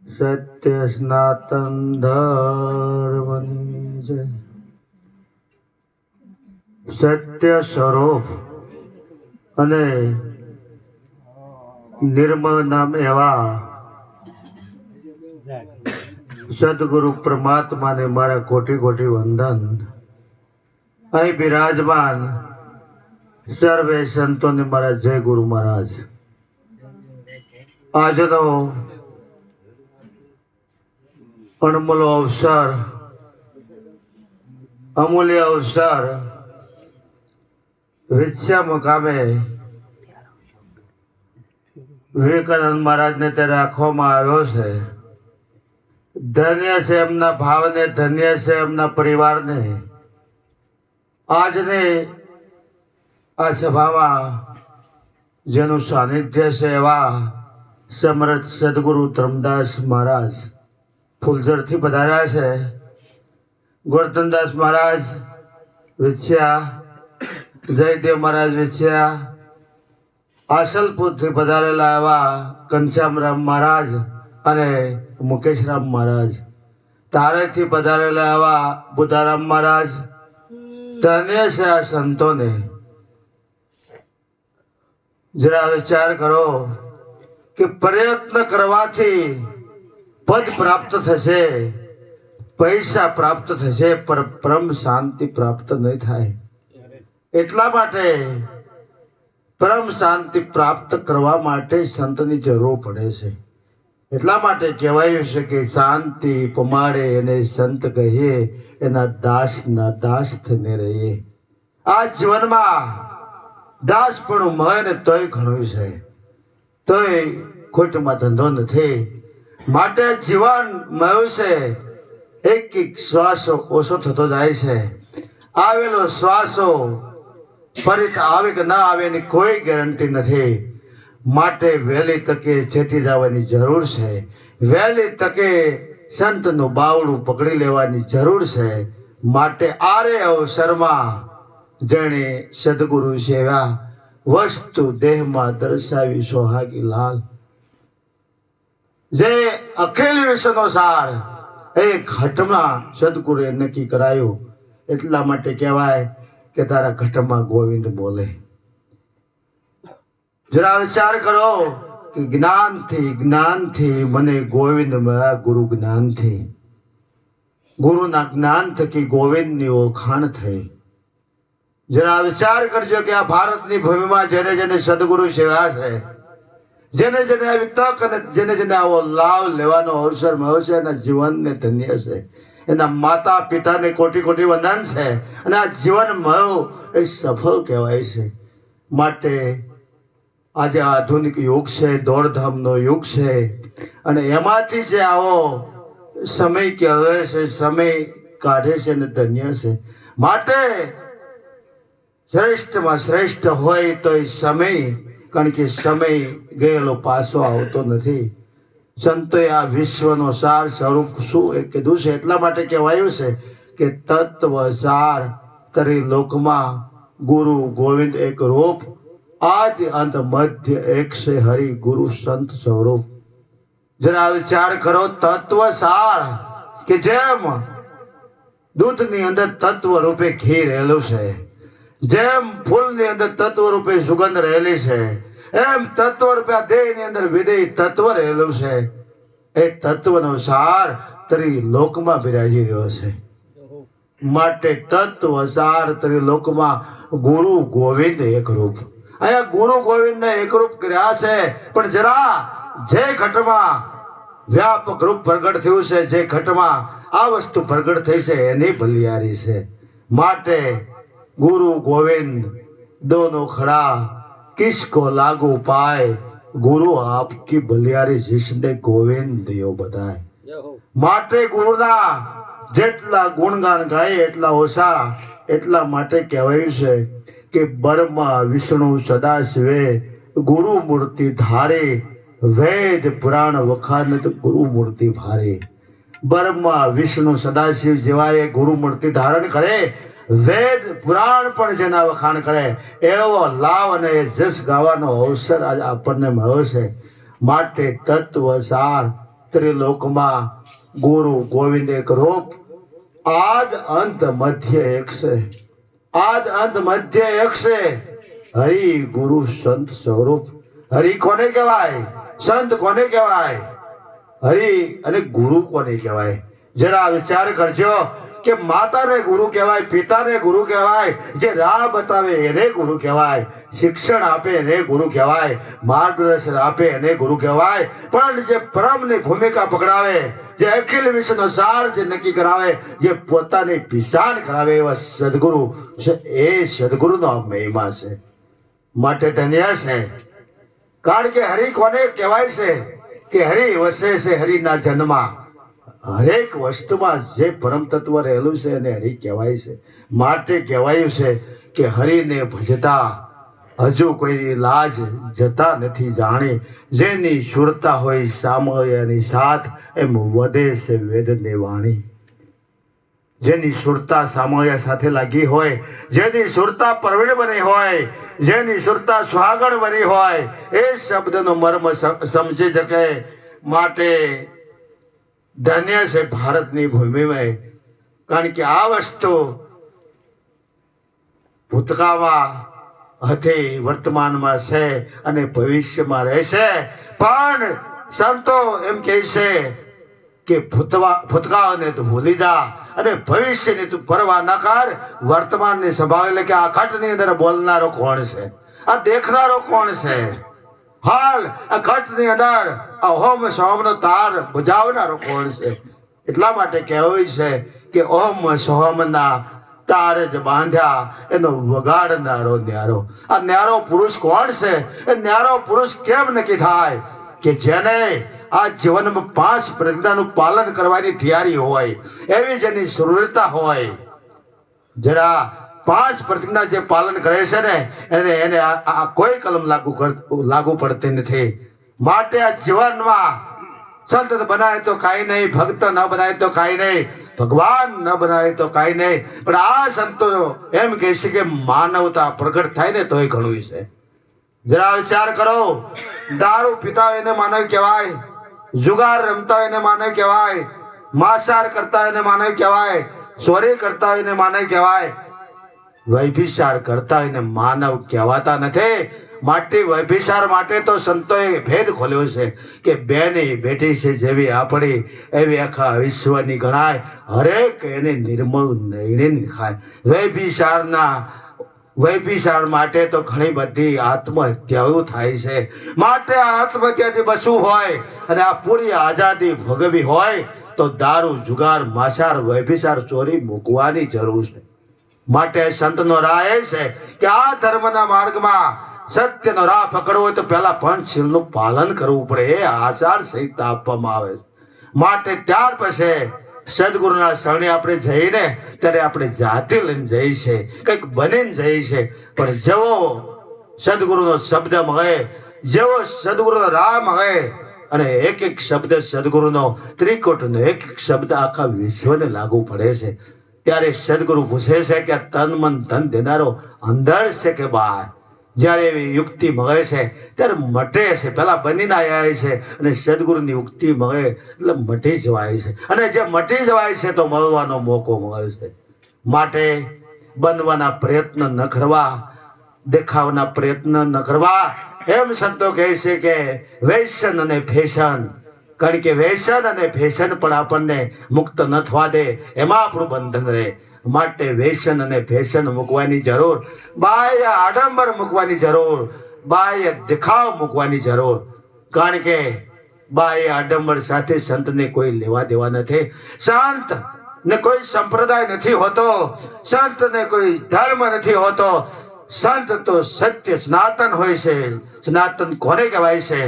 સત્ય સનાતન ધર્મની જય. સત્ય સ્વરૂપ અને નિર્મળ નામ એવા સદગુરુ પરમાત્માને મારા કોટી કોટી વંદન. અહીં બિરાજમાન સર્વે સંતોને મારા જય ગુરુ મહારાજ. આજનો અણમોલ અવસર, અમૂલ્ય અવસર વિછ્યા મુકામે વિવેકાનંદ મહારાજને ત્યાં રાખવામાં આવ્યો છે. ધન્ય છે એમના ભાવને, ધન્ય છે એમના પરિવારને. આજને આ સભામાં જેનું સાનિધ્ય છે એવા સમર્થ સદગુરુ ધર્મદાસ મહારાજ ફૂલઝરથી પધાર્યા છે. ગોરધનદાસ મહારાજ વિછ્યા, જયદેવ મહારાજ વિછ્યા, આસલપુરથી પધારેલા એવા ઘનશ્યામરામ મહારાજ અને મુકેશરામ મહારાજ, તારેથી પધારેલા એવા બુધારામ મહારાજ. ધન્ય છે આ સંતોને. જરા વિચાર કરો કે પ્રયત્ન કરવાથી પદ પ્રાપ્ત થશે, પૈસા પ્રાપ્ત થશે, પર પરમ શાંતિ પ્રાપ્ત નહીં થાય. એટલા માટે પરમ શાંતિ પ્રાપ્ત કરવા માટે સંતની જરૂર પડે છે. એટલા માટે કહેવાયું છે કે શાંતિ પમાડે એને સંત કહીએ, એના દાસના દાસ થઈને રહીએ. આ જીવનમાં દાસ પણ મળે ને તોય ઘણું છે, તોય ખોટમાં ધંધો નથી. માટે જીવન મળ્યું છે, એક એક શ્વાસ ઓછો થતો જાય છે. આવેલો શ્વાસો ફરીથી આવે કે ના આવે એની કોઈ ગેરંટી નથી. માટે વહેલી તકે ચેતી જવાની જરૂર છે. વહેલી તકે સંતનું બાવડું પકડી લેવાની જરૂર છે. માટે આરે અવસરમાં જેણે સદગુરુ સેવા વસ્તુ દેહમાં દર્શાવી સોહાગી લાલ, જે અખિલ વિશ્વનો સાર એ ઘટમાં સદગુરુએ નક્કી કરાયું. એટલા માટે કહેવાય કે તારા ઘટમાં ગોવિંદ બોલે. જરા વિચાર કરો કે જ્ઞાનથી મને ગોવિંદ મળ્યા. ગુરુ જ્ઞાનથી, ગુરુના જ્ઞાન થકી ગોવિંદની ઓળખાણ થઈ. જરા વિચાર કરજો કે આ ભારતની ભૂમિમાં જેને જેને સદગુરુ સેવા છે, જેને જેને આવી તક અને જેને જેને આવો લાભ લેવાનો અવસર મળ્યો છે, એના જીવનને ધન્ય છે. એના માતા પિતાને કોટી કોટી વંદન છે. અને આ જીવન મળ્યું એ સફળ કહેવાય છે. માટે આજે આધુનિક યુગ છે, દોડધામનો યુગ છે, અને એમાંથી જે આવો સમય કહેવાય છે, સમય કાઢે છે ને ધન્ય છે. માટે શ્રેષ્ઠમાં શ્રેષ્ઠ હોય તો એ સમય, કારણ કે સમય ગયેલો પાછો આવતો નથી. સંતોએ આ વિશ્વનો સાર સ્વરૂપ શું એ કીધું છે. એટલા માટે કહેવાયું છે કે તત્વ સાર કરી લોકમાં ગુરુ ગોવિંદ એક રૂપ, આદિ અંત મધ્ય એક છે હરિ ગુરુ સંત સ્વરૂપ. જરા વિચાર કરો, તત્વ સાર કે જેમ દૂધની અંદર તત્વ રૂપે ઘી રહેલું છે, જેમ ફૂલની અંદર તત્વ રૂપે સુગંધ રહેલી છે, એમ તત્વ રૂપે આ દેહની અંદર વિદેય તત્વ રહેલું છે. એ તત્વનો સાર તરી લોકમાં બિરાજી રહ્યો છે. માટે તત્વ સાર તરી લોકમાં ગુરુ ગોવિંદ એક રૂપ. અહીંયા ગુરુ ગોવિંદને એક રૂપ કર્યા છે. પણ જરા જે ઘટમાં વ્યાપક રૂપ પ્રગટ થયું છે, જે ઘટમાં આ વસ્તુ પ્રગટ થઈ છે, એની ભલિયારી છે. માટે गुरु गोविंद दोनों खड़ा, किसको लागू पाए, गुरु आपकी बलियारी जिसने गोविंद दियो बताए. માટે ગુરુના જેટલા ગુણગાન ગાય એટલા ઓછા. એટલા માટે કહેવાયું છે કે બ્રહ્મા વિષ્ણુ સદાશિવે ગુરુ મૂર્તિ ધારે, વેદ પુરાણ વખાનત ગુરુ મૂર્તિ ભારે. બ્રહ્મા વિષ્ણુ સદાશિવ જેવા ગુરુ મૂર્તિ ધારણ કરે, વેદ પુરાણ પણ જેના વખાણ કરે, એવો લાભ અને જસ ગાવાનો અવસર આજે આપણને મળ્યો છે. માટે તત્વ સાર ત્રિલોકમાં ગુરુ ગોવિંદ એક રૂપ, આદ અંત મધ્ય એક છે, આદ અંત મધ્ય એક છે. હરિ ગુરુ સંત સ્વરૂપ. હરિ કોને કહેવાય? સંત કોને કહેવાય? હરિ અને ગુરુ કોને કહેવાય? જરા વિચાર કરજો કે માતાને ગુરુ કહેવાય, પિતાને ગુરુ કહેવાય, જે રાહ બતાવે એને ગુરુ કહેવાય, શિક્ષણ આપે એને ગુરુ કહેવાય, માર્ગદર્શન આપે એને ગુરુ કહેવાય. પણ જે પરમની ભૂમિકા પકડાવે, જે અખિલ વિશ્વનો સાર જે નક્કી કરાવે, જે પોતાની પિસાન કરાવે એવા સદગુરુ છે, એ સદગુરુનો મહિમા છે. માટે ધન્ય છે. કારણ કે હરિ કોને કહેવાય છે? કે હરિ વસે છે હરિના જન્મમાં. હરેક વસ્તુમાં જે પરમ તત્વ રહેલું છે એને હરિ કહેવાય છે. માટે કહેવાયું છે કે હરિને ભજતા હજુ કોઈની લાજ જતા નથી જાણી, જેની સુરતા હોય સામયની સાથ, એમ વધે છે વેદની વાણી. જેની સુરતા સામયા સાથે લાગી હોય, જેની સુરતા પ્રવીણ બની હોય, જેની સુરતા સુહાગણ બની હોય, એ શબ્દનો મર્મ સમજી શકે. માટે ધન્ય છે ભારતની ભૂમિમાં. કારણ કે આ વસ્તુ ભૂતકાળમાં હતી, વર્તમાનમાં છે અને ભવિષ્યમાં રહેશે. પણ સંતો એમ કહે છે કે ભૂતકાળને તું ભૂલી જા અને ભવિષ્યની તું પરવા ન કર, વર્તમાનની સંભાળ. એટલે કે આ ઘટની અંદર બોલનારો કોણ છે? આ દેખનારો કોણ છે? હાલ આ ઘટની અંદર આ હોમ સોમનો તાર બજાવનારો કોણ છે? એટલા માટે કહેવાય છે કે ઓમ સોમના તાર જ બાંધ્યા એનો વગાડનારો ન્યારો. આ ન્યારો પુરુષ કોણ છે? એ ન્યારો પુરુષ કેમ નક્કી થાય? કે જેને આ જીવનમાં 5 પ્રજ્ઞાનું પાલન કરવાની તૈયારી હોય, એવી જેની સુરતા હોય. જરા 5 પ્રતિજ્ઞા જે પાલન કરે છે ને, એને આ કોઈ કલમ લાગુ પડતી નથી. માટે આ જીવનમાં સંત બનાવે તો કાંઈ નહીં, ભક્ત ન બનાવે તો કાંઈ નહીં, ભગવાન ન બનાવે તો કાંઈ નહીં. પણ આ સંતો એમ કહે છે કે માનવતા પ્રગટ થાય ને તોય ઘણું છે. જરા વિચાર કરો, દારૂ પીતા હોય એને માનવ કહેવાય, જુગાર રમતા હોય એને માનવ કહેવાય, માંસાહાર કરતા હોય એને માનવ કહેવાય, ચોરી કરતા હોય એને માનવ કહેવાય, વૈભિચાર કરતા હોય એને માનવ કહેવાતા નથી. માટે વૈભિચાર માટે તો સંતોએ ભેદ ખોલ્યો છે કે બેની બેટી છે જેવી આપણી એવી આખા વિશ્વની ગણાય, હરેક એને નિર્મળ નયણે ખાય. વૈભિચાર માટે તો ઘણી બધી આત્મહત્યાઓ થાય છે. માટે આ આત્મહત્યાથી બચવું હોય અને આ પૂરી આઝાદી ભોગવવી હોય તો દારૂ, જુગાર, માંસાહાર, વૈભિચાર, ચોરી મૂકવાની જરૂર છે. માટે સંતનો રાહ એ છે કે આ ધર્મના માર્ગમાં સત્યનો રાહ પકડવો હોય તો પહેલા પંચશીલનું પાલન કરવું પડે. એ આચાર સંહિતા આપવામાં આવે છે. માટે ત્યાર પછી સદગુરુના શરણે આપણે જઈને ત્યારે આપણે જાતિ લઈને જઈએ છીએ, કંઈક બનીને જઈએ છીએ. પણ જેવો સદગુરુનો શબ્દ મળે, જેવો સદગુરુનો રાહ મળે, અને એક એક શબ્દ સદગુરુનો, ત્રિકોટનો એક એક શબ્દ આખા વિશ્વને લાગુ પડે છે. ત્યારે સદગુરુ પૂછે છે કે તન મન ધન દેનારો અંદર છે કે બહાર? જ્યારે એવી યુક્તિ મળે છે ત્યારે મટે છે. પહેલા બનીને આવ્યા છે અને સદગુરુની યુક્તિ મળે એટલે મટી જવાય છે. અને જે મટી જવાય છે તો મળવાનો મોકો મળે છે. માટે બનવાના પ્રયત્ન ન કરવા, દેખાવના પ્રયત્ન ન કરવા. એમ સંતો કહે છે કે વ્યસન અને ફેશન. કારણ કે વ્યસન અને ફેશન પણ આપણને મુક્ત ન થવા દે, એમાં આપણું બંધન રહે. માટે વ્યસન અને ફેશન મૂકવાની જરૂર, બાહ્ય આડંબર મૂકવાની જરૂર, બાહ્ય દેખાવ મૂકવાની જરૂર. કારણ કે બાહ્ય આડંબર સાથે સંતને કોઈ લેવા દેવા નથી. સંત ને કોઈ સંપ્રદાય નથી હોતો, સંતને કોઈ ધર્મ નથી હોતો. સંત તો સત્ય સનાતન હોય છે. સનાતન કોને કહેવાય છે?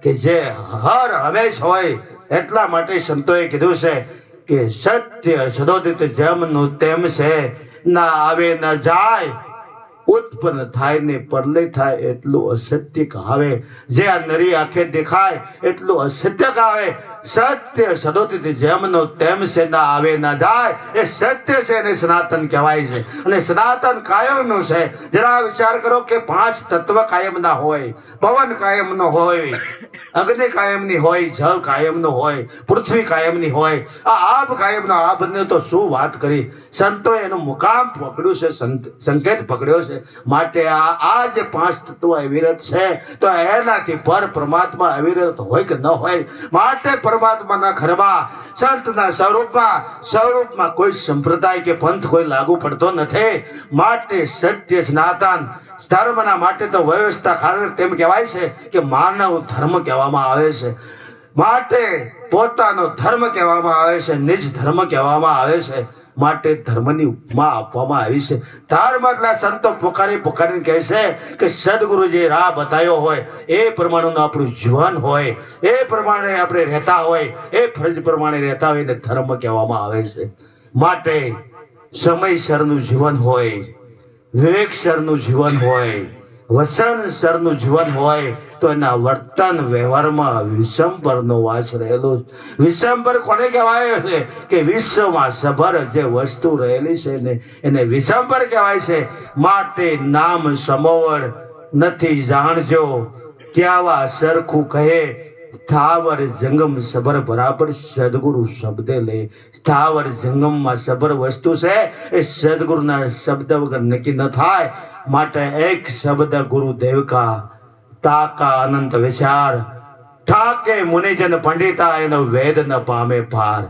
કે જે હર હંમેશ હોય. એટલા માટે સંતોએ કીધું છે કે સત્ય સદોદિત જેમનું તેમ છે, ના આવે ન જાય, ઉત્પન્ન થાય ને પરલય થાય એટલું અસત્ય કહાવે. જે આ નરી આંખે દેખાય એટલું અસત્ય કહાવે. સત્ય સદોથી જેમનો તેમ છે ના આવે ના જાય. એ સત્ય છે એને સનાતન કહેવાય છે. અને સનાતન કાયમનું છે. જરા વિચાર કરો કે 5 તત્વ કાયમના હોય, પવન કાયમનો હોય, અગ્નિ કાયમની હોય, જળ કાયમનો હોય, પૃથ્વી કાયમની હોય, આ આબ કાયમનો. આબને તો શું વાત કરી. સંતોએ એનું મુકામ પકડ્યું છે, સંકેત પકડ્યો છે. માટે આ જે 5 તત્વો અવિરત છે તો એનાથી પર પરમાત્મા અવિરત હોય કે ન હોય. માટે પરમાત્માના ઘરમાં સંતના સ્વરૂપમાં કોઈ સંપ્રદાય કે પંથ કોઈ લાગુ પડતો નથી. માટે સત્ય સનાતન ધર્મના માટે તો વ્યવસ્થા કારણ તેમ કહેવાય છે કે માનવ ધર્મ કહેવામાં આવે છે. માટે પોતાનો ધર્મ કહેવામાં આવે છે, નિજ ધર્મ કહેવામાં આવે છે. માટે ધર્મની ઉપમા આપવામાં આવી છે. ધર્મ એટલે સંતો પુકારીને કહે છે કે સદગુરુ જે રાહ બતાવ્યો હોય એ પ્રમાણેનું આપણું જીવન હોય, એ પ્રમાણે આપણે રહેતા હોય, એ ફરજ પ્રમાણે રહેતા હોય એને ધર્મ કહેવામાં આવે છે. માટે સમયસરનું જીવન હોય, વિવેકસરનું જીવન હોય, વસનસરનું જીવન હોય તો એના વર્તન વ્યવહારમાં વિષમપરનો વાસ રહેલો. વિષમપર કોને કહેવાય છે કે વિશ્વમાં સભર જે વસ્તુ રહેલી છે ને એને વિષમપર કહેવાય છે. માટે નામ સમોવડ નથી જાણજો ક્યાવા સરખું કહે સ્થાવર જંગમ સબર બરાબર સદગુરુ શબ્દે લે. સ્થાવર જંગમમાં સબર વસ્તુ છે એ સદગુરુના શબ્દ વગર નક્કી ન થાય. માટે એક શબ્દ ગુરુદેવ કા તાકા અનંત વિચાર ઠાકે મુનિજન પંડિતા એનો વેદ ન પામે પાર.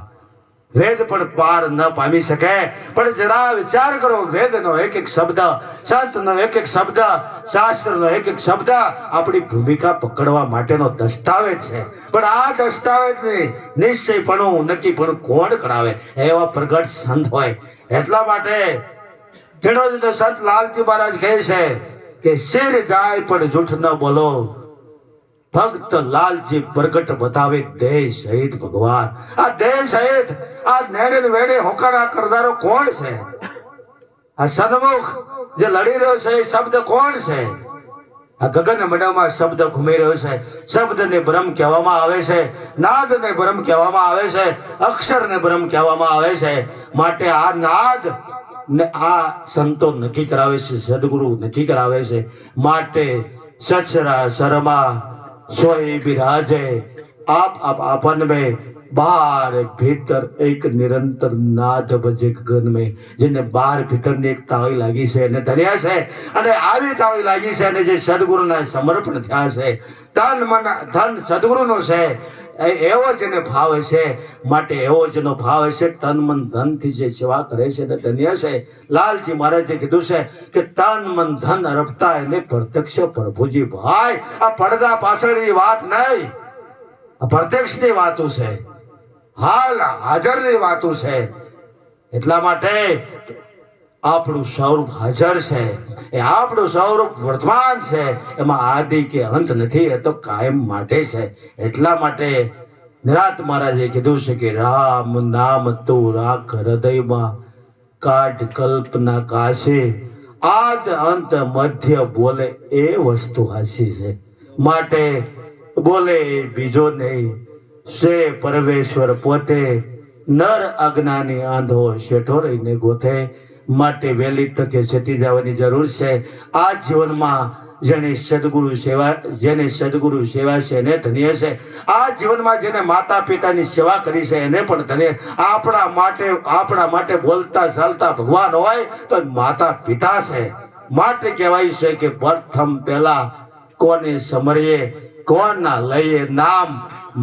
વેદ પણ પાર ન પામી શકે. પણ જરા વિચાર કરો, વેદનો એક એક શબ્દ, સંતનો એક એક શબ્દ, શાસ્ત્રનો એક એક શબ્દ આપણી ભૂમિકા પકડવા માટેનો દસ્તાવેજ છે. પણ આ દસ્તાવેજને નિશ્ચયપણું નક્કીપણું કોણ કરાવે? એવા પ્રગટ સંત હોય. એટલા માટે ખેડૂત સંત લાલજી મહારાજ કહે છે કે શિર જાય પણ જૂઠ ન બોલો, ભક્ત લાલજી પ્રગટ બતાવે દેહ સહિત ભગવાન. આ દેહ સહિત આ નેડે વેડે હોકારા કરનારો કોણ છે? આ સન્મુખ જે લડી રહ્યો છે એ શબ્દ કોણ છે? આ ગગન મંડળમાં શબ્દ ઘૂમી રહ્યો છે. શબ્દને બ્રહ્મ કહેવામાં આવે છે, નાદને બ્રહ્મ કહેવામાં આવે છે, અક્ષરને બ્રહ્મ કહેવામાં આવે છે. માટે આ નાદ ને આ સંતો નક્કી કરાવે છે, સદગુરુ નક્કી કરાવે છે. માટે સચરા શર્મા સોય બિરાજે આપન में बाहर भीतर एक निरंतर नाद बजे गगन में. જેને બહાર ભીતરની એક તાળી લાગી છે એને ધન્યા છે. અને આવી તાળી લાગી છે અને જે સદગુરુના સમર્પણ થયા છે, તન મન ધન સદગુરુનો છે, એવો જેને ભાવ છે. માટે એવો જેનો ભાવ છે તન મન ધનથી જે સેવા કરે છે એને ધન્ય છે. લાલજી મહારાજે કીધું છે કે તન મન ધન અર્પતા એને પ્રત્યક્ષ પ્રભુજી ભાઈ. આ પડદા પાછળની વાત નહીં, આ પ્રત્યક્ષની વાતો છે, હાલ હાજરની વાતો છે. એટલા માટે આપણું સ્વરૂપ હાજર છે, એ આપણું સ્વરૂપ વર્તમાન છે, એમાં આદિ કે અંત નથી, એ તો કાયમ માટે છે. એટલા માટે નિરાત મહારાજે કીધું છે કે રામ નામ તું રાખ હૃદયમાં, કાઢ કલ્પના કાશે, આદ અંત મધ્ય બોલે એ વસ્તુ હાસી છે. માટે બોલે બીજો નહીં, સે પરમેશ્વર પોતે, નર અજ્ઞાની આંધો શેઠો રહીને ગોથે. માટે વહેલી તકે જતી જવાની જરૂર છે. આ જીવનમાં જેને સદગુરુ સેવા છે એને ધન્ય છે. આ જીવનમાં જેને માતા પિતાની સેવા કરી છે એને પણ ધન્ય. આપણા માટે બોલતા ચાલતા ભગવાન હોય તો માતા પિતા છે. માટે કહેવાય છે કે પ્રથમ પહેલા કોને સમરીએ, કોના લઈએ નામ,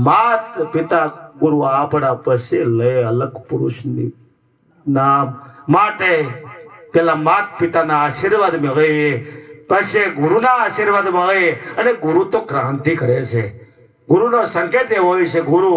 માત પિતા ગુરુ આપણા પછી લઈએ અલગ પુરુષની નામ. માટે પેલા માત પિતાના આશીર્વાદ મળે, પછી ગુરુના આશીર્વાદ મળે. અને ગુરુ તો ક્રાંતિ કરે છે. ગુરુનો સંકેત એવો હોય છે, ગુરુ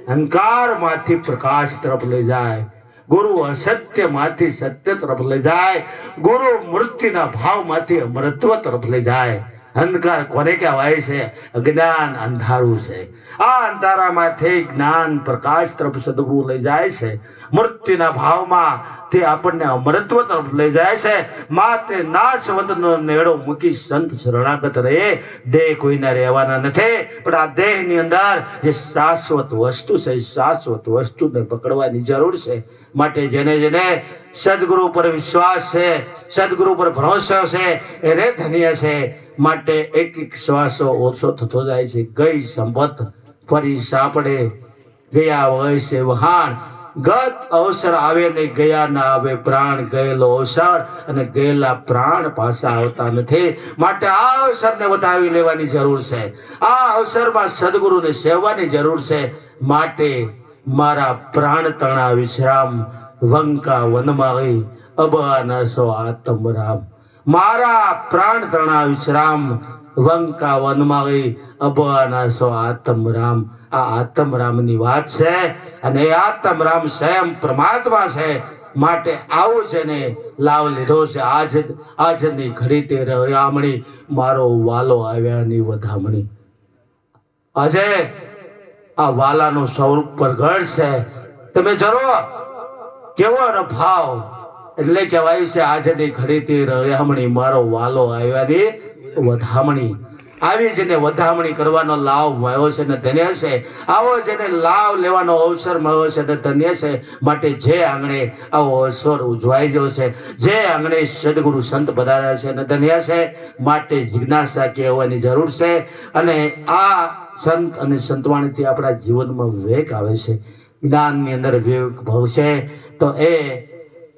અહંકારમાંથી પ્રકાશ તરફ લઈ જાય, ગુરુ અસત્યમાંથી સત્ય તરફ લઈ જાય, ગુરુ મૃત્યુના ભાવમાંથી અમરત્વ તરફ લઈ જાય. અંધકાર કોને કહેવાય છે? અજ્ઞાન અંધારું છે. આ અંધારામાંથી જ્ઞાન પ્રકાશ તરફ સદગુરુ લઈ જાય છે. મૃત્યુના ભાવમાં તે આપણને અમરત્વ તરફ લઈ જાય છે. માત્ર નાશવંતનો નેડો મૂકી સંત શરણાગત રહે. દેહ કોઈના રહેવાના નથી, પણ આ દેહની અંદર જે શાશ્વત વસ્તુ છે, શાશ્વત વસ્તુને પકડવાની જરૂર છે. માટે જેને જેને સદગુરુ પર વિશ્વાસ છે, સદગુરુ પર ભરોસો છે, એને ધન્ય છે. માટે એક એક શ્વાસો ઓછો થતો જાય છે. ગઈ સંપત ફરી સાંપડે, ગયા હોય છે વહાણ. ગત અવસર આવે ને ગયા ના આવે પ્રાણ. ગયેલો અવસર અને ગયેલા પ્રાણ પાછા આવતા નથી. માટે આ અવસરને વધાવી લેવાની જરૂર છે. આ અવસરમાં સદગુરુને સેવવાની જરૂર છે. માટે મારા પ્રાણ તણા વિશ્રામ, વંકા વનમાળી અબાનસો આત્મ રામ. મારા પ્રાણ તણા વિશ્રામ, વંકા વનમાળી અબાનસો આત્મ રામ. આ આત્મ રામની વાત છે, અને એ આત્મ રામ સ્વયં પરમાત્મા છે. માટે આવું જેને લાવ લીધો છે, આજની ઘડી તે રામણી, મારો વાલો આવ્યાની વધામણી. આજે આ વાલાનું સ્વરૂપ પ્રગટ છે. તમે જરો કેવો એનો ભાવ, એટલે કહેવાય છે આજની ઘડી તે રામણી, મારો વાલો આવ્યાની વધામણી. આવી જેને વધામણી કરવાનો લાભ મળ્યો છે ને ધન્ય છે. આવો જેને લાભ લેવાનો અવસર મળ્યો છે ને ધન્ય છે. માટે જે આંગણે આવો અવસર ઉજવાઈ ગયો છે, જે આંગણે સદગુરુ સંત પધાર્યા છે ને ધન્ય છે. માટે જિજ્ઞાસા કહેવાની જરૂર છે. અને આ સંત અને સંતવાણીથી આપણા જીવનમાં વિવેક આવે છે. જ્ઞાનની અંદર વિવેક ભવશે તો એ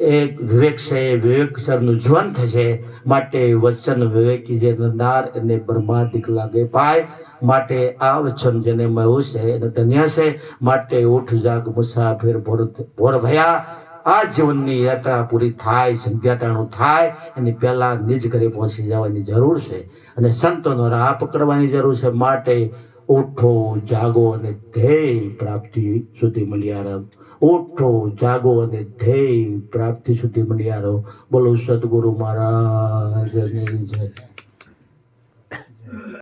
એક વિવેક છે, વિવેક સરનું જીવન થશે. માટે વચન વિવેકી જે નરનાર એને બ્રહ્માદિક લાગે પાય. માટે આ વચન જેને મળ્યું છે એને ધન્ય છે. માટે ઉઠ જાગ મુસાફિર ભોર ભયા. આ જીવનની યાત્રા પૂરી થાય, સંધ્યાટાણું થાય એની પહેલા નિજ ઘરે પહોંચી જવાની જરૂર છે. અને સંતોનો રાહ પકડવાની જરૂર છે. માટે ઉઠો જાગો અને ધ્યેય પ્રાપ્તિ સુધી મળ્યા રહો. ઉઠો જાગો અને ધ્યેય પ્રાપ્તિ સુધી મળ્યા રહો. બોલો સદગુરુ મહારાજની જય.